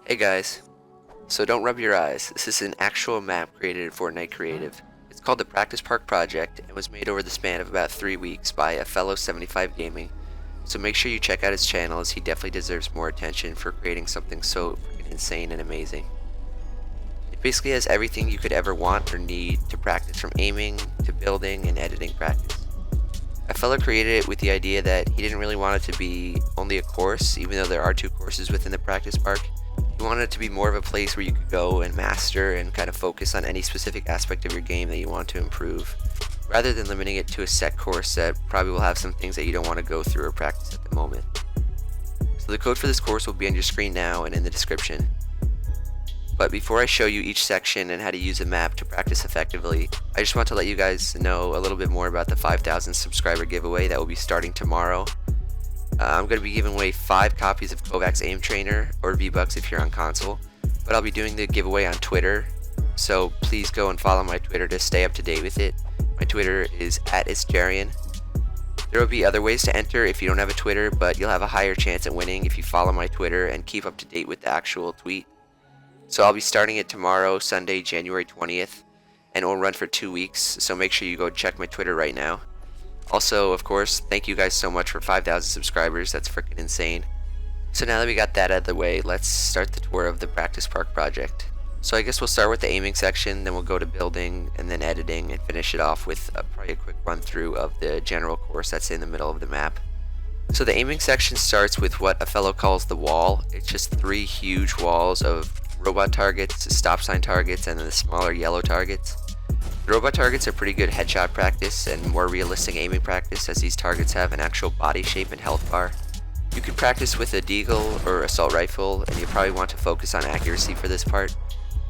Hey guys, so don't rub your eyes, this is an actual map created in Fortnite Creative. It's called the Practice Park Project and was made over the span of about 3 weeks by a fellow 75 Gaming, so make sure you check out his channel as he definitely deserves more attention for creating something so freaking insane and amazing. It basically has everything you could ever want or need to practice, from aiming to building and editing practice. A fellow created it with the idea that he didn't really want it to be only a course, even though there are 2 courses within the Practice Park. He wanted it to be more of a place where you could go and master and kind of focus on any specific aspect of your game that you want to improve, rather than limiting it to a set course that probably will have some things that you don't want to go through or practice at the moment. So the code for this course will be on your screen now and in the description. But before I show you each section and how to use a map to practice effectively, I just want to let you guys know a little bit more about the 5,000 subscriber giveaway that will be starting tomorrow. I'm going to be giving away 5 copies of Kovacs Aim Trainer, or V-Bucks if you're on console, but I'll be doing the giveaway on Twitter, so please go and follow my Twitter to stay up to date with it. My Twitter is @itsJerian. There will be other ways to enter if you don't have a Twitter, but you'll have a higher chance at winning if you follow my Twitter and keep up to date with the actual tweet. So I'll be starting it tomorrow, Sunday, January 20th, and it will run for 2 weeks, so make sure you go check my Twitter right now. Also, of course, thank you guys so much for 5,000 subscribers, that's freaking insane. So now that we got that out of the way, let's start the tour of the Practice Park project. So I guess we'll start with the aiming section, then we'll go to building, and then editing, and finish it off with probably a quick run through of the general course that's in the middle of the map. So the aiming section starts with what a fellow calls the wall. It's just 3 huge walls of robot targets, stop sign targets, and then the smaller yellow targets. The robot targets are pretty good headshot practice and more realistic aiming practice, as these targets have an actual body shape and health bar. You can practice with a deagle or assault rifle, and you probably want to focus on accuracy for this part.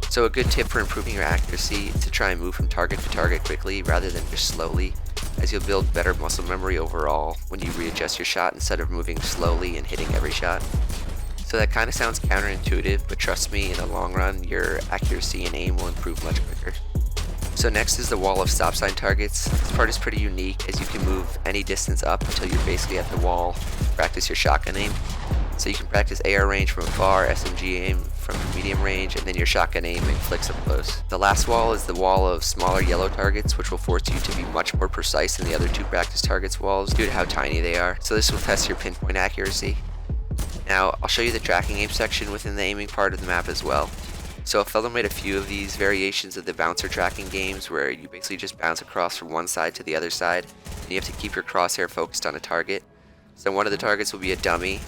So a good tip for improving your accuracy is to try and move from target to target quickly rather than just slowly, as you'll build better muscle memory overall when you readjust your shot instead of moving slowly and hitting every shot. So that kind of sounds counterintuitive, but trust me, in the long run, your accuracy and aim will improve much quicker. So next is the wall of stop sign targets. This part is pretty unique, as you can move any distance up until you're basically at the wall to practice your shotgun aim. So you can practice AR range from afar, SMG aim from medium range, and then your shotgun aim and flicks up close. The last wall is the wall of smaller yellow targets, which will force you to be much more precise than the other 2 practice targets walls due to how tiny they are. So this will test your pinpoint accuracy. Now, I'll show you the tracking aim section within the aiming part of the map as well. So a fellow made a few of these variations of the bouncer tracking games where you basically just bounce across from one side to the other side, and you have to keep your crosshair focused on a target. So one of the targets will be a dummy,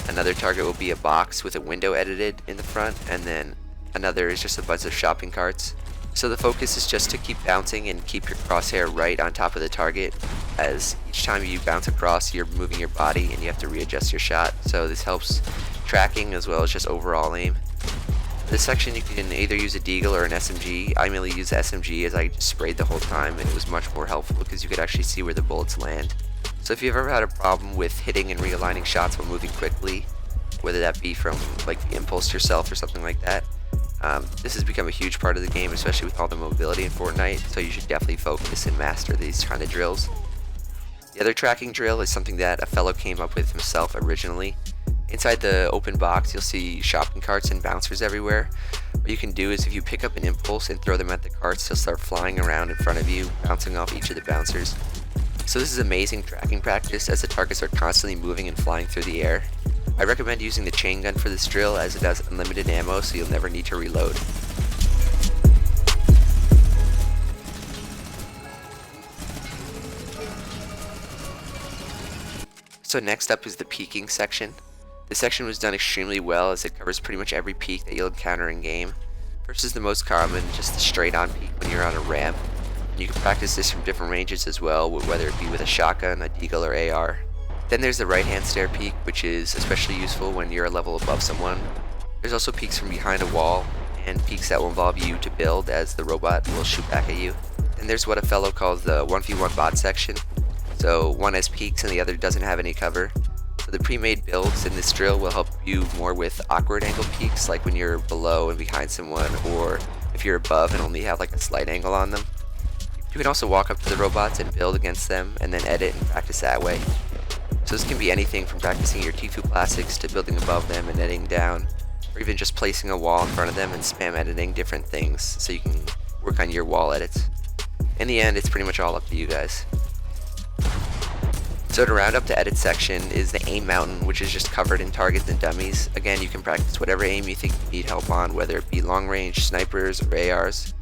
another target will be a box with a window edited in the front, and then another is just a bunch of shopping carts. So the focus is just to keep bouncing and keep your crosshair right on top of the target, as each time you bounce across you're moving your body and you have to readjust your shot. So this helps tracking as well as just overall aim. This section you can either use a deagle or an SMG. I mainly use the SMG as I just sprayed the whole time, and it was much more helpful because you could actually see where the bullets land. So if you've ever had a problem with hitting and realigning shots while moving quickly, whether that be from like the impulse yourself or something like that, this has become a huge part of the game, especially with all the mobility in Fortnite, so you should definitely focus and master these kind of drills. The other tracking drill is something that a fellow came up with himself originally. Inside the open box you'll see shopping carts and bouncers everywhere. What you can do is if you pick up an impulse and throw them at the carts, they'll start flying around in front of you, bouncing off each of the bouncers. So this is amazing tracking practice, as the targets are constantly moving and flying through the air. I recommend using the chain gun for this drill, as it has unlimited ammo, so you'll never need to reload. So next up is the peeking section. This section was done extremely well, as it covers pretty much every peek that you'll encounter in game. First is the most common, just the straight on peek when you're on a ramp. You can practice this from different ranges as well, whether it be with a shotgun, a deagle, or AR. Then there's the right hand stair peek, which is especially useful when you're a level above someone. There's also peeks from behind a wall, and peeks that will involve you to build, as the robot will shoot back at you. And there's what a fellow calls the 1v1 bot section. So one has peeks and the other doesn't have any cover. So the pre-made builds in this drill will help you more with awkward angle peeks, like when you're below and behind someone, or if you're above and only have like a slight angle on them. You can also walk up to the robots and build against them, and then edit and practice that way. So this can be anything from practicing your T2 classics to building above them and editing down, or or even just placing a wall in front of them and spam editing different things so you can work on your wall edits. In the end, it's pretty much all up to you guys. So to round up the edit section is the aim mountain, which is just covered in targets and dummies. Again, you can practice whatever aim you think you need help on, whether it be long range, snipers, or ARs.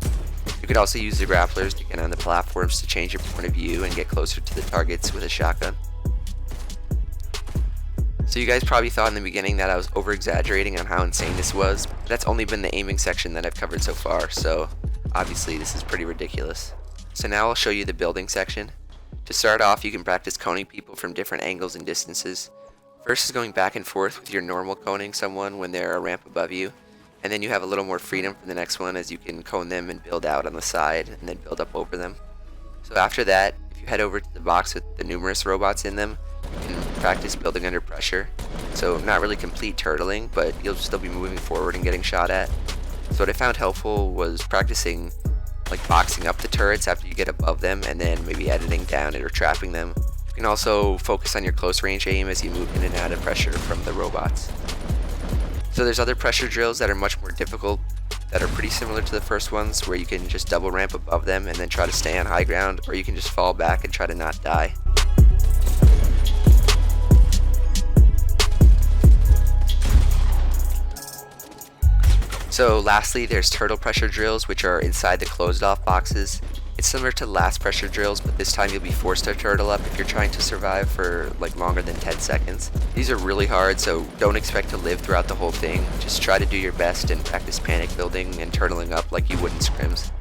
You could also use the grapplers to get on the platforms to change your point of view and get closer to the targets with a shotgun. So you guys probably thought in the beginning that I was over exaggerating on how insane this was, but that's only been the aiming section that I've covered so far, so obviously this is pretty ridiculous. So now I'll show you the building section. To start off, you can practice coning people from different angles and distances. First is going back and forth with your normal coning someone when they're a ramp above you, and then you have a little more freedom for the next one as you can cone them and build out on the side and then build up over them. So after that, if you head over to the box with the numerous robots in them, you can practice building under pressure. So not really complete turtling, but you'll still be moving forward and getting shot at. So what I found helpful was practicing like boxing up the turrets after you get above them and then maybe editing down it or trapping them. You can also focus on your close range aim as you move in and out of pressure from the robots. So there's other pressure drills that are much more difficult that are pretty similar to the first ones, where you can just double ramp above them and then try to stay on high ground, or you can just fall back and try to not die. So lastly, there's turtle pressure drills, which are inside the closed off boxes. It's similar to the last pressure drills, but this time you'll be forced to turtle up if you're trying to survive for like longer than 10 seconds. These are really hard, so don't expect to live throughout the whole thing. Just try to do your best and practice panic building and turtling up like you would in scrims.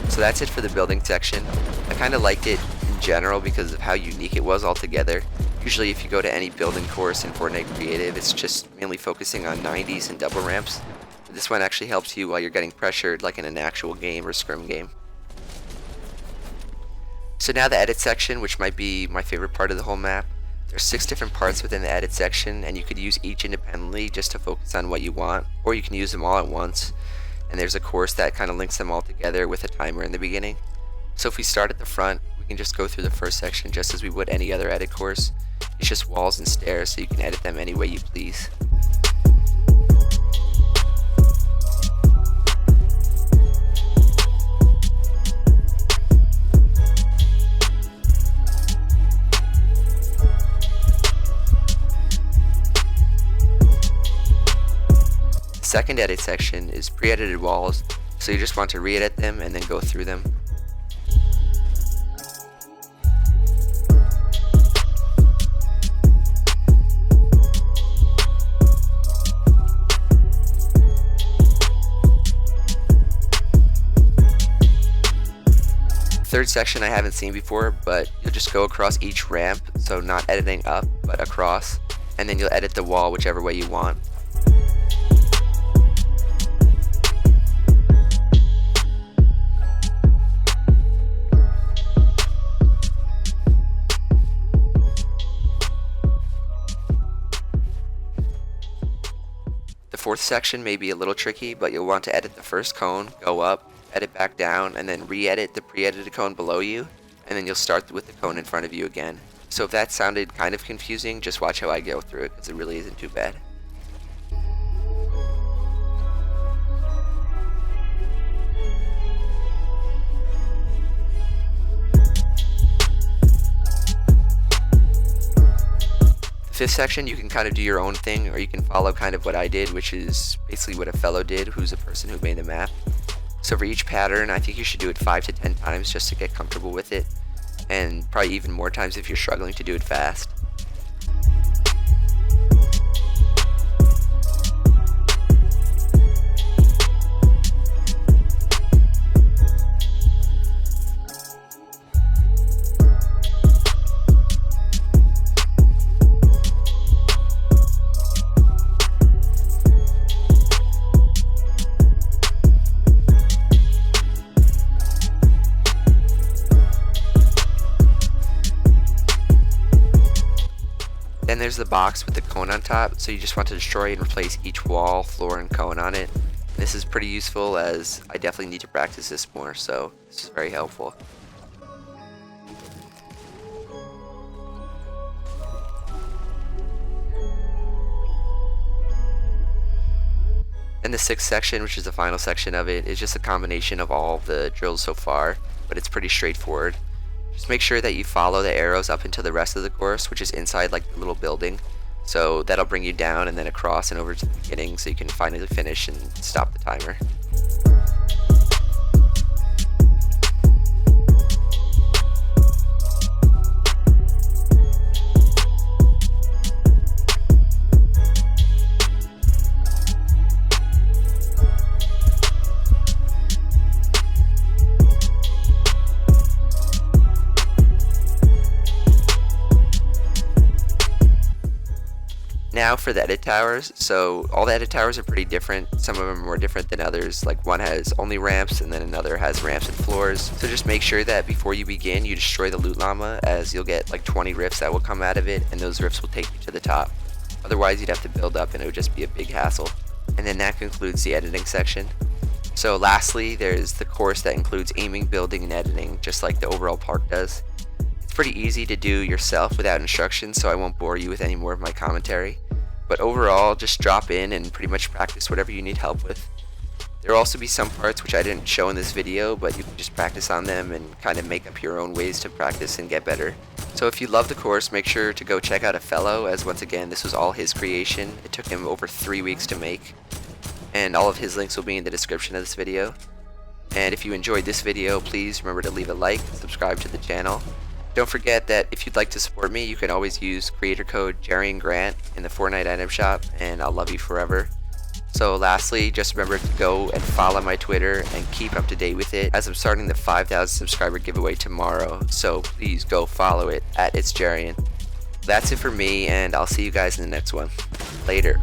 So that's it for the building section. I kind of liked it in general because of how unique it was altogether. Usually if you go to any building course in Fortnite Creative, it's just mainly focusing on 90s and double ramps. This one actually helps you while you're getting pressured like in an actual game or scrim game. So now the edit section, which might be my favorite part of the whole map. There's 6 different parts within the edit section, and you could use each independently just to focus on what you want, or you can use them all at once. And there's a course that kind of links them all together with a timer in the beginning. So if we start at the front, we can just go through the first section just as we would any other edit course. It's just walls and stairs, so you can edit them any way you please. Second edit section is pre-edited walls, so you just want to re-edit them and then go through them. Third section I haven't seen before, but you'll just go across each ramp, so not editing up, but across, and then you'll edit the wall whichever way you want. The fourth section may be a little tricky, but you'll want to edit the first cone, go up, edit back down, and then re-edit the pre-edited cone below you, and then you'll start with the cone in front of you again. So if that sounded kind of confusing, just watch how I go through it, because it really isn't too bad. Fifth section, you can kind of do your own thing, or you can follow kind of what I did, which is basically what a fellow did who's a person who made the map. So for each pattern, I think you should do it 5 to 10 times just to get comfortable with it, and probably even more times if you're struggling to do it fast. Then there's the box with the cone on top, so you just want to destroy and replace each wall, floor, and cone on it. And this is pretty useful as I definitely need to practice this more, so this is very helpful. And the sixth section, which is the final section of it, is just a combination of all the drills so far, but it's pretty straightforward. Just make sure that you follow the arrows up into the rest of the course, which is inside like the little building. So that'll bring you down and then across and over to the beginning so you can finally finish and stop the timer. Now for the edit towers. So all the edit towers are pretty different. Some of them are more different than others. Like one has only ramps and then another has ramps and floors. So just make sure that before you begin you destroy the loot llama, as you'll get like 20 rifts that will come out of it, and those rifts will take you to the top. Otherwise you'd have to build up and it would just be a big hassle. And then that concludes the editing section. So lastly, there's the course that includes aiming, building, and editing, just like the overall park does. It's pretty easy to do yourself without instructions, so I won't bore you with any more of my commentary. But overall, just drop in and pretty much practice whatever you need help with. There will also be some parts which I didn't show in this video, but you can just practice on them and kind of make up your own ways to practice and get better. So if you love the course, make sure to go check out a fellow, as once again this was all his creation. It took him over 3 weeks to make, and all of his links will be in the description of this video. And if you enjoyed this video, please remember to leave a like and subscribe to the channel. Don't forget that if you'd like to support me, you can always use creator code JerianGrant in the Fortnite item shop, and I'll love you forever. So lastly, just remember to go and follow my Twitter and keep up to date with it, as I'm starting the 5,000 subscriber giveaway tomorrow, so please go follow it at itsJerian. That's it for me, and I'll see you guys in the next one. Later.